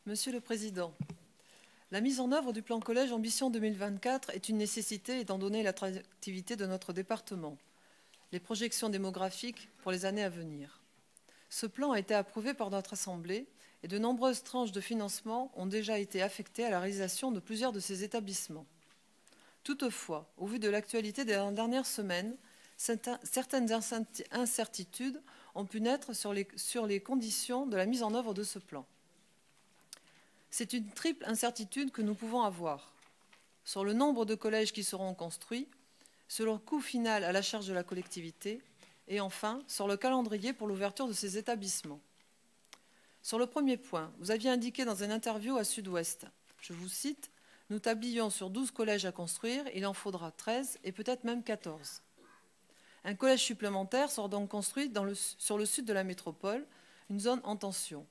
Monsieur le Président, la mise en œuvre du plan Collège Ambition 2024 est une nécessité étant donné l'attractivité de notre département, les projections démographiques pour les années à venir. Ce plan a été approuvé par notre Assemblée et de nombreuses tranches de financement ont déjà été affectées à la réalisation de plusieurs de ces établissements. Toutefois, au vu de l'actualité des dernières semaines, certaines incertitudes ont pu naître sur les conditions de la mise en œuvre de ce plan. C'est une triple incertitude que nous pouvons avoir sur le nombre de collèges qui seront construits, sur leur coût final à la charge de la collectivité et enfin sur le calendrier pour l'ouverture de ces établissements. Sur le premier point, vous aviez indiqué dans une interview à Sud-Ouest, je vous cite, « Nous tablions sur 12 collèges à construire, il en faudra 13 et peut-être même 14. » Un collège supplémentaire sera donc construit sur le sud de la métropole, une zone en tension.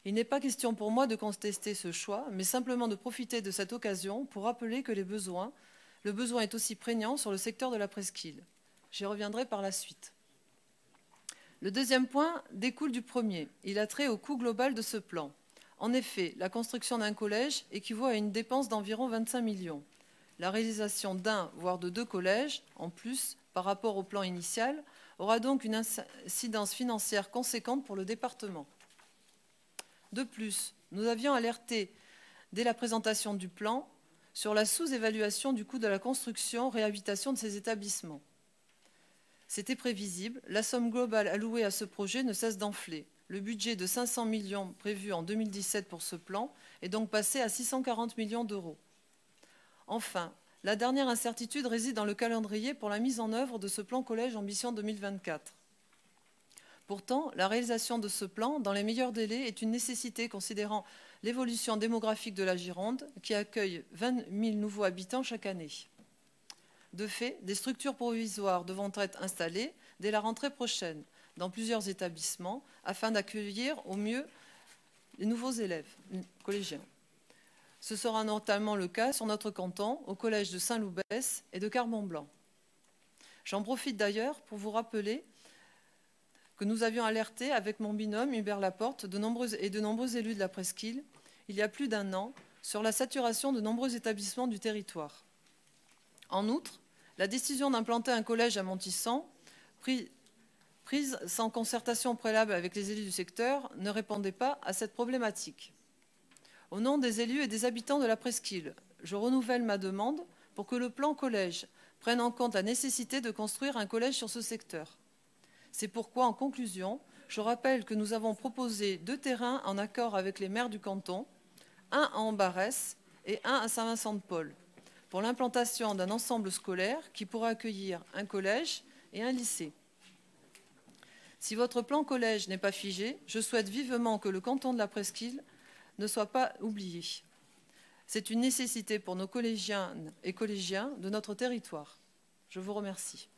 Il n'est pas question pour moi de contester ce choix, mais simplement de profiter de cette occasion pour rappeler que le besoin est aussi prégnant sur le secteur de la presqu'île. J'y reviendrai par la suite. Le deuxième point découle du premier. Il a trait au coût global de ce plan. En effet, la construction d'un collège équivaut à une dépense d'environ 25 millions. La réalisation d'un, voire de 2 collèges, en plus, par rapport au plan initial, aura donc une incidence financière conséquente pour le département. De plus, nous avions alerté, dès la présentation du plan, sur la sous-évaluation du coût de la construction-réhabilitation de ces établissements. C'était prévisible, la somme globale allouée à ce projet ne cesse d'enfler. Le budget de 500 millions prévu en 2017 pour ce plan est donc passé à 640 millions d'euros. Enfin, la dernière incertitude réside dans le calendrier pour la mise en œuvre de ce plan Collège Ambition 2024. Pourtant, la réalisation de ce plan dans les meilleurs délais est une nécessité considérant l'évolution démographique de la Gironde qui accueille 20 000 nouveaux habitants chaque année. De fait, des structures provisoires devront être installées dès la rentrée prochaine dans plusieurs établissements afin d'accueillir au mieux les nouveaux élèves collégiens. Ce sera notamment le cas sur notre canton, au collège de Saint-Loubès et de Carbon-Blanc. J'en profite d'ailleurs pour vous rappeler que nous avions alerté avec mon binôme Hubert Laporte de nombreux élus de la presqu'île, il y a plus d'un an, sur la saturation de nombreux établissements du territoire. En outre, la décision d'implanter un collège à Montissan, prise sans concertation préalable avec les élus du secteur, ne répondait pas à cette problématique. Au nom des élus et des habitants de la presqu'île, je renouvelle ma demande pour que le plan collège prenne en compte la nécessité de construire un collège sur ce secteur. C'est pourquoi, en conclusion, je rappelle que nous avons proposé 2 terrains en accord avec les maires du canton, un à Ambarès et un à Saint-Vincent-de-Paul, pour l'implantation d'un ensemble scolaire qui pourra accueillir un collège et un lycée. Si votre plan collège n'est pas figé, je souhaite vivement que le canton de la presqu'île ne soit pas oublié. C'est une nécessité pour nos collégiennes et collégiens de notre territoire. Je vous remercie.